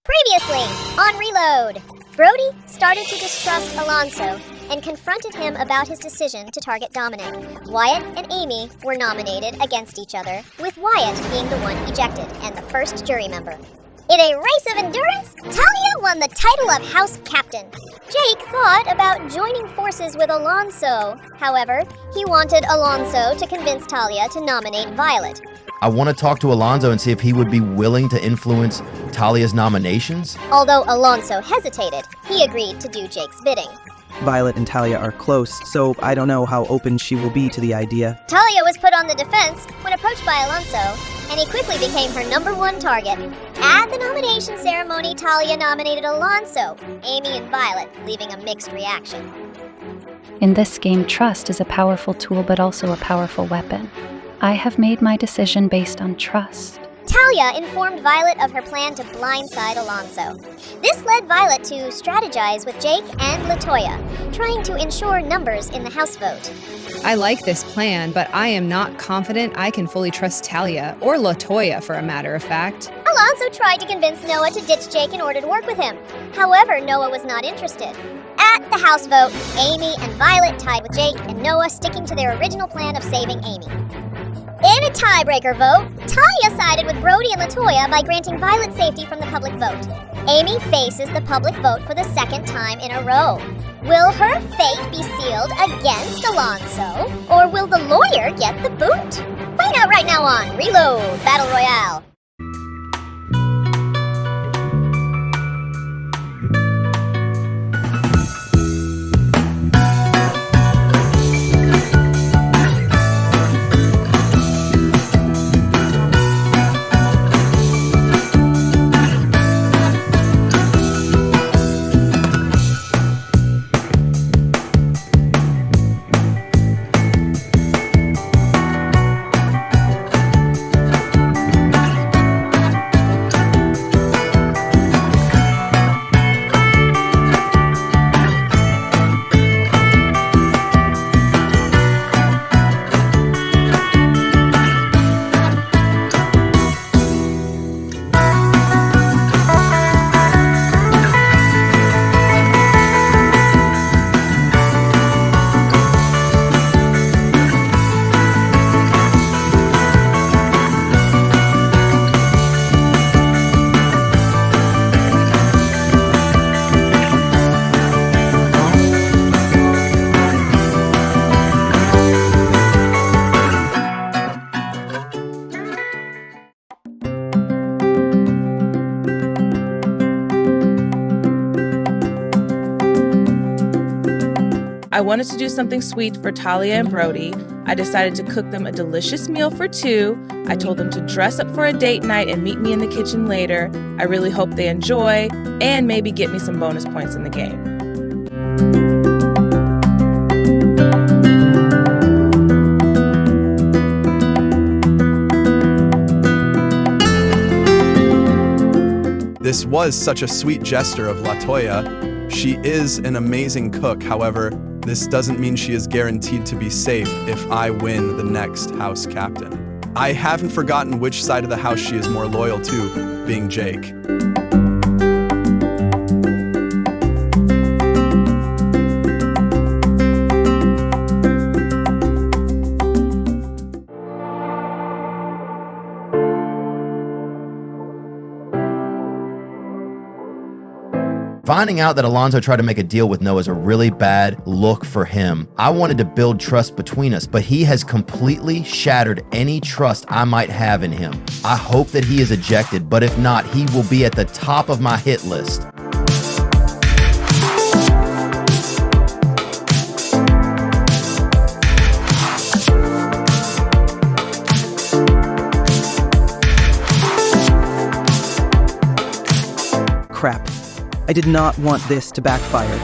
Previously, on Reload, Brody started to distrust Alonso and confronted him about his decision to target Dominic. Wyatt and Amy were nominated against each other, with Wyatt being the one ejected and the first jury member. In a race of endurance, Talia won the title of House Captain. Jake thought about joining forces with Alonso. However, he wanted Alonso to convince Talia to nominate Violet. I want to talk to Alonso and see if he would be willing to influence Talia's nominations. Although Alonso hesitated, he agreed to do Jake's bidding. Violet and Talia are close, so I don't know how open she will be to the idea. Talia was put on the defense when approached by Alonso, and he quickly became her #1 target. At the nomination ceremony, Talia nominated Alonso, Amy and Violet, leaving a mixed reaction. In this game, trust is a powerful tool but also a powerful weapon. I have made my decision based on trust. Talia informed Violet of her plan to blindside Alonso. This led Violet to strategize with Jake and LaToya, trying to ensure numbers in the House vote. I like this plan, but I am not confident I can fully trust Talia, or LaToya for a matter of fact. Alonso tried to convince Noah to ditch Jake in order to work with him. However, Noah was not interested. At the House vote, Amy and Violet tied with Jake and Noah, sticking to their original plan of saving Amy. In a tiebreaker vote, Talia sided with Brody and LaToya by granting Violet safety from the public vote. Amy faces the public vote for the second time in a row. Will her fate be sealed against Alonso, or will the lawyer get the boot? Find out right now on Reload Battle Royale. I wanted to do something sweet for Talia and Brody. I decided to cook them a delicious meal for two. I told them to dress up for a date night and meet me in the kitchen later. I really hope they enjoy and maybe get me some bonus points in the game. This was such a sweet gesture of LaToya. She is an amazing cook, however, this doesn't mean she is guaranteed to be safe if I win the next house captain. I haven't forgotten which side of the house she is more loyal to, being Jake. Finding out that Alonso tried to make a deal with Noah is a really bad look for him. I wanted to build trust between us, but he has completely shattered any trust I might have in him. I hope that he is ejected, but if not, he will be at the top of my hit list. Crap. I did not want this to backfire.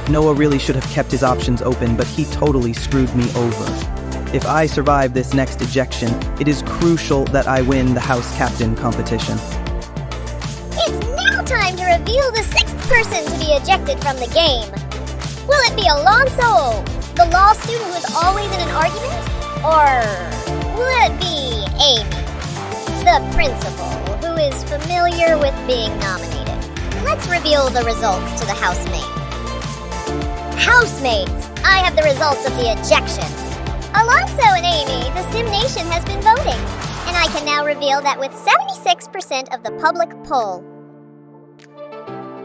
Noah really should have kept his options open, but he totally screwed me over. If I survive this next ejection, it is crucial that I win the House Captain competition. It's now time to reveal the 6th person to be ejected from the game. Will it be Alonso, the law student who is always in an argument? Or will it be Amy, the principal who is familiar with being nominated? Let's reveal the results to the housemates. Housemates, I have the results of the ejection. Alonso and Amy, the Sim Nation has been voting, and I can now reveal that with 76% of the public poll.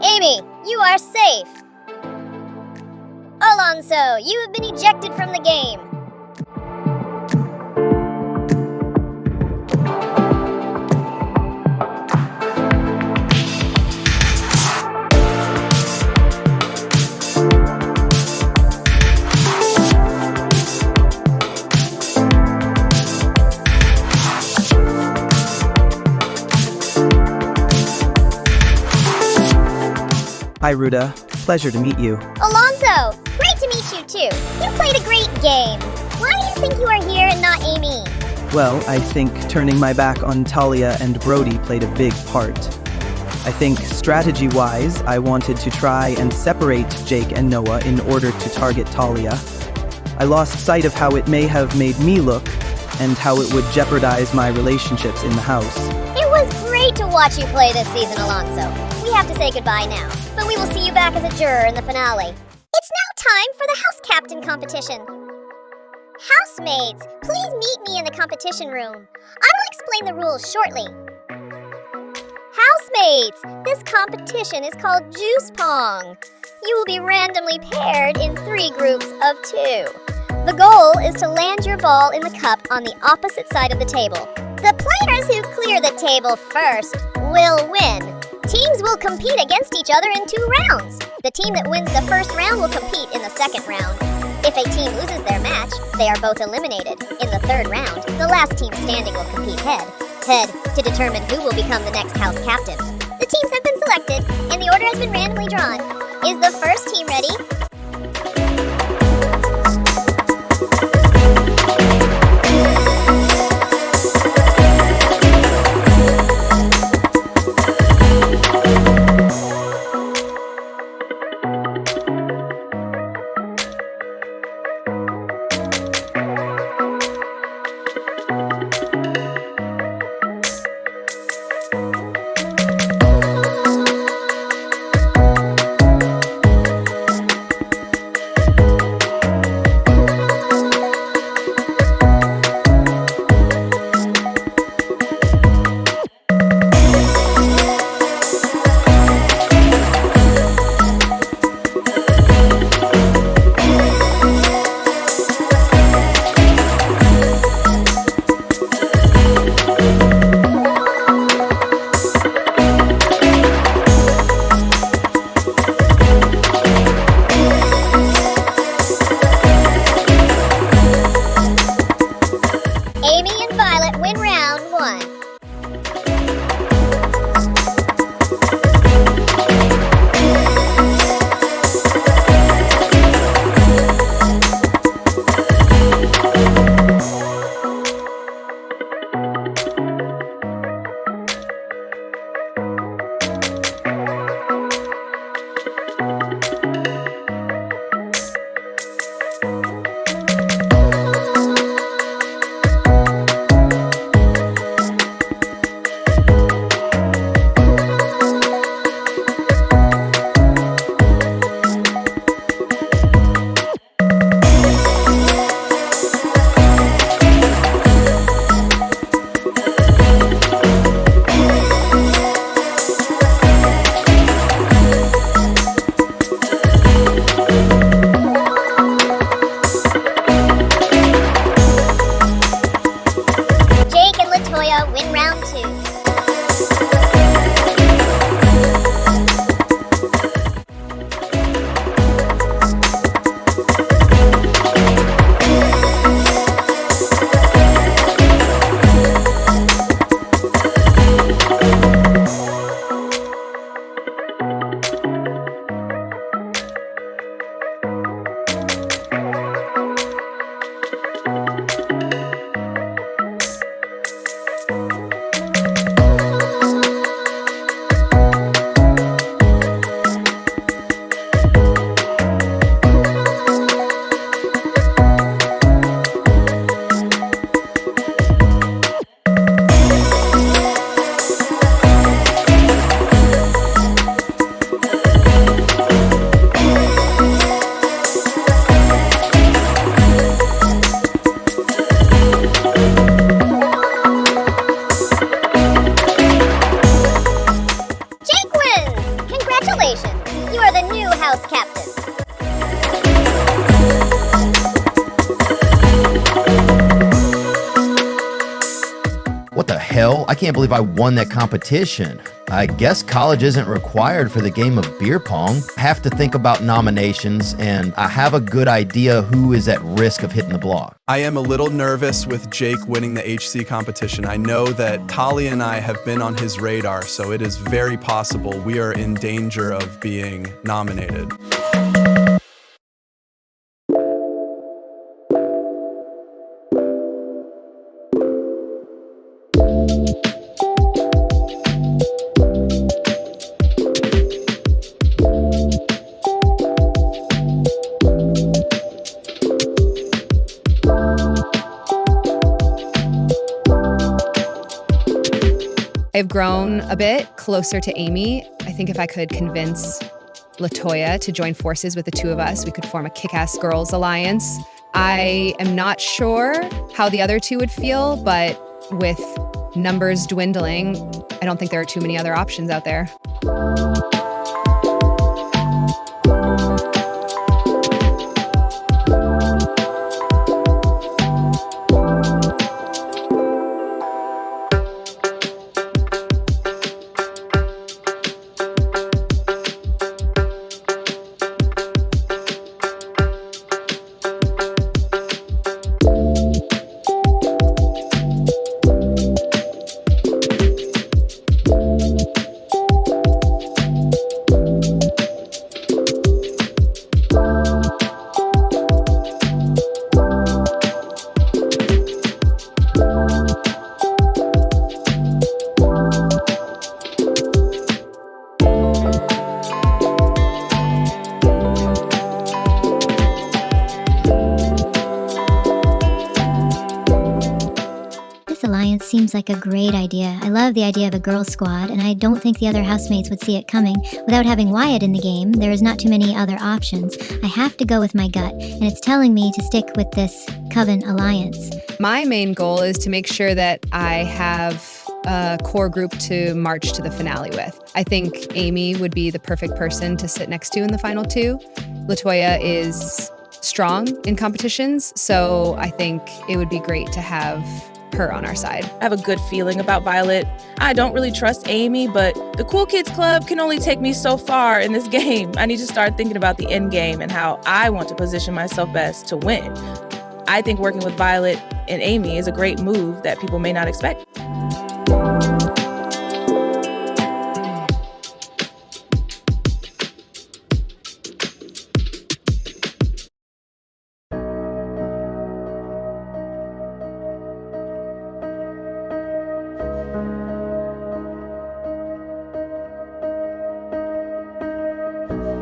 Amy, you are safe. Alonso, you have been ejected from the game. Hi, Ruda. Pleasure to meet you. Alonso, great to meet you too. You played a great game. Why do you think you are here and not Amy? Well, I think turning my back on Talia and Brody played a big part. I think strategy-wise, I wanted to try and separate Jake and Noah in order to target Talia. I lost sight of how it may have made me look and how it would jeopardize my relationships in the house. It was great to watch you play this season, Alonso. We have to say goodbye now, but we will see you back as a juror in the finale. It's now time for the house captain competition. Housemates, please meet me in the competition room. I will explain the rules shortly. Housemates, this competition is called Juice Pong. You will be randomly paired in 3 groups of 2. The goal is to land your ball in the cup on the opposite side of the table. The players who clear the table first will win. Teams will compete against each other in 2 rounds. The team that wins the first round will compete in the second round. If a team loses their match, they are both eliminated. In the 3rd round, the last team standing will compete head to determine who will become the next house captain. The teams have been selected, and the order has been randomly drawn. Is the first team ready? for the new house captain. What the hell? I can't believe I won that competition. I guess college isn't required for the game of beer pong. I have to think about nominations, and I have a good idea who is at risk of hitting the block. I am a little nervous with Jake winning the HC competition. I know that Talia and I have been on his radar, so it is very possible we are in danger of being nominated. I've grown a bit closer to Amy. I think if I could convince LaToya to join forces with the two of us, we could form a kick-ass girls alliance. I am not sure how the other two would feel, but with numbers dwindling, I don't think there are too many other options out there. Alliance seems like a great idea. I love the idea of a girls' squad, and I don't think the other housemates would see it coming. Without having Wyatt in the game, there is not too many other options. I have to go with my gut, and it's telling me to stick with this Coven Alliance. My main goal is to make sure that I have a core group to march to the finale with. I think Amy would be the perfect person to sit next to in the final two. LaToya is strong in competitions, so I think it would be great to have her on our side. I have a good feeling about Violet. I don't really trust Amy, but the Cool Kids Club can only take me so far in this game. I need to start thinking about the end game and how I want to position myself best to win. I think working with Violet and Amy is a great move that people may not expect.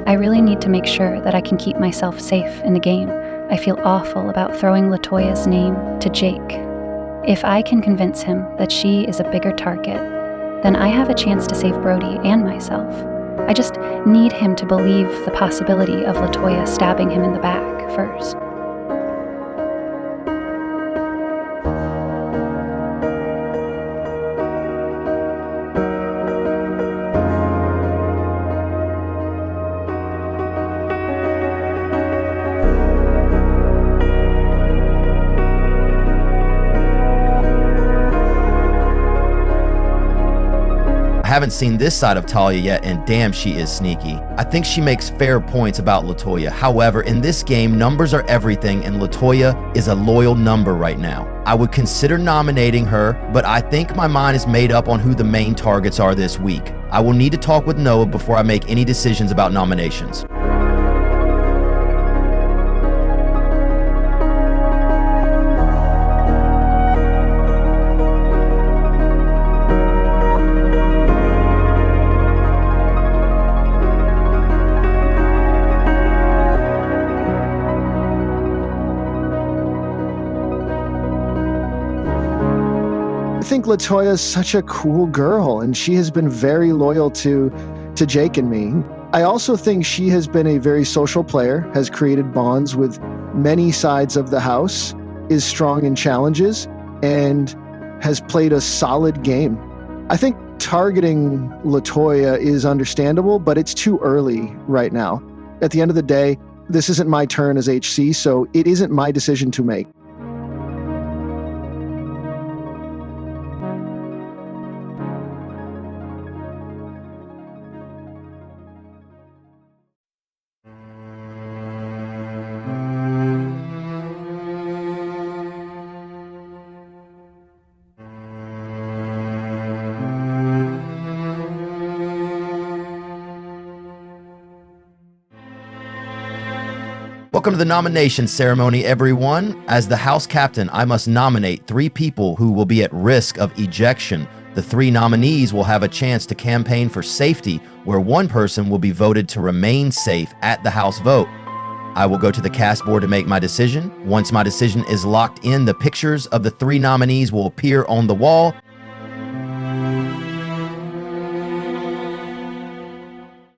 I really need to make sure that I can keep myself safe in the game. I feel awful about throwing LaToya's name to Jake. If I can convince him that she is a bigger target, then I have a chance to save Brody and myself. I just need him to believe the possibility of LaToya stabbing him in the back first. I haven't seen this side of Talia yet, and damn, she is sneaky. I think she makes fair points about LaToya. However, in this game, numbers are everything, and LaToya is a loyal number right now. I would consider nominating her, but I think my mind is made up on who the main targets are this week. I will need to talk with Noah before I make any decisions about nominations. I think LaToya is such a cool girl, and she has been very loyal to Jake and me. I also think she has been a very social player, has created bonds with many sides of the house, is strong in challenges, and has played a solid game. I think targeting LaToya is understandable, but it's too early right now. At the end of the day, this isn't my turn as HC, so it isn't my decision to make. Welcome to the nomination ceremony, everyone. As the house captain, I must nominate 3 people who will be at risk of ejection. The 3 nominees will have a chance to campaign for safety, where 1 person will be voted to remain safe at the house vote. I will go to the cast board to make my decision. Once my decision is locked in, the pictures of the 3 nominees will appear on the wall.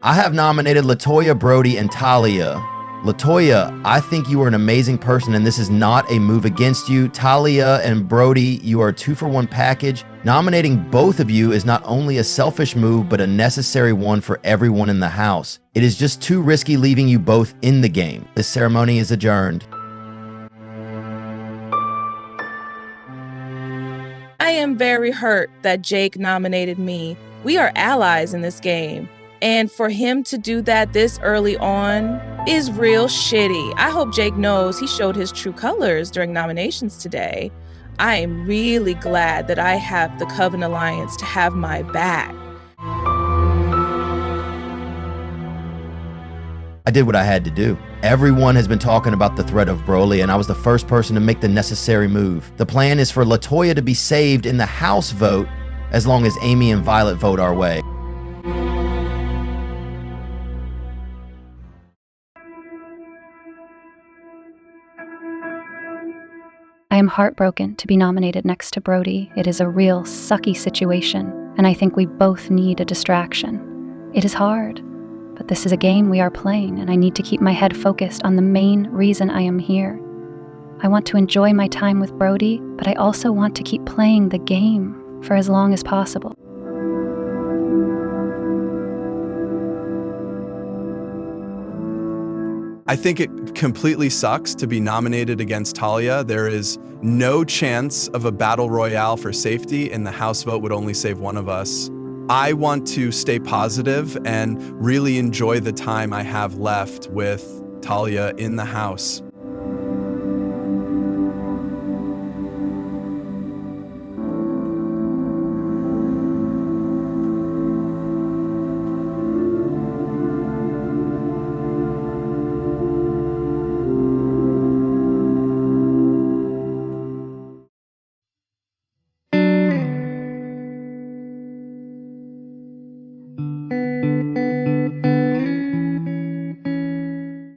I have nominated LaToya, Brody, and Talia. LaToya, I think you are an amazing person, and this is not a move against you. Talia and Brody, you are a 2-for-1 package. Nominating both of you is not only a selfish move, but a necessary one for everyone in the house. It is just too risky leaving you both in the game. This ceremony is adjourned. I am very hurt that Jake nominated me. We are allies in this game. And for him to do that this early on is real shitty. I hope Jake knows he showed his true colors during nominations today. I am really glad that I have the Coven Alliance to have my back. I did what I had to do. Everyone has been talking about the threat of Broly, and I was the first person to make the necessary move. The plan is for LaToya to be saved in the house vote as long as Amy and Violet vote our way. I am heartbroken to be nominated next to Brody. It is a real sucky situation, and I think we both need a distraction. It is hard, but this is a game we are playing, and I need to keep my head focused on the main reason I am here. I want to enjoy my time with Brody, but I also want to keep playing the game for as long as possible. I think it completely sucks to be nominated against Talia. There is no chance of a battle royale for safety, and the house vote would only save one of us. I want to stay positive and really enjoy the time I have left with Talia in the house.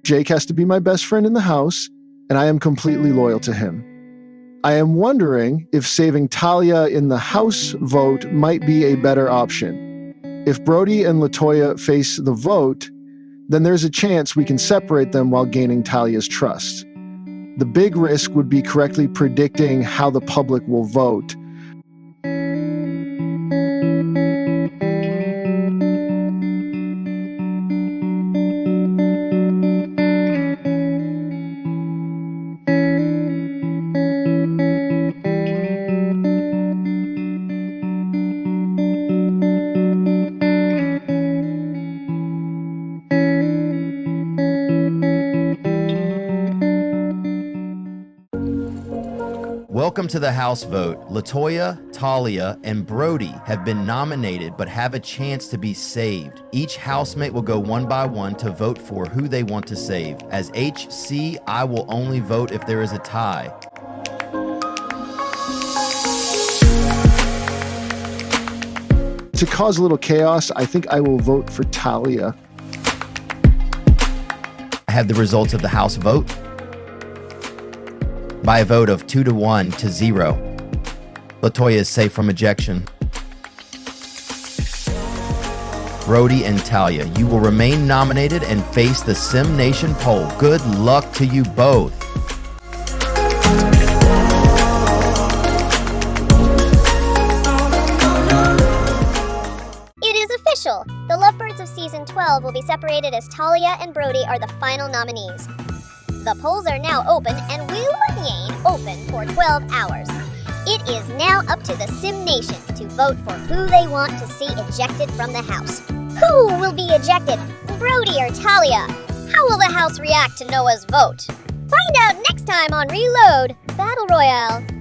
Jake has to be my best friend in the house, and I am completely loyal to him. I am wondering if saving Talia in the house vote might be a better option. If Brody and LaToya face the vote, then there's a chance we can separate them while gaining Talia's trust. The big risk would be correctly predicting how the public will vote. Welcome to the house vote. LaToya, Talia, and Brody have been nominated but have a chance to be saved. Each housemate will go one by one to vote for who they want to save. As HC, I will only vote if there is a tie. To cause a little chaos, I think I will vote for Talia. I have the results of the house vote. By a vote of 2-1 to 0, LaToya is safe from ejection. Brody and Talia, you will remain nominated and face the Sim Nation poll. Good luck to you both. official. The Lovebirds of Season 12 will be separated as Talia and Brody are the final nominees. The polls are now open and will remain open for 12 hours. It is now up to the Sim Nation to vote for who they want to see ejected from the house. Who will be ejected, Brody or Talia? How will the house react to Noah's vote? Find out next time on Reload Battle Royale.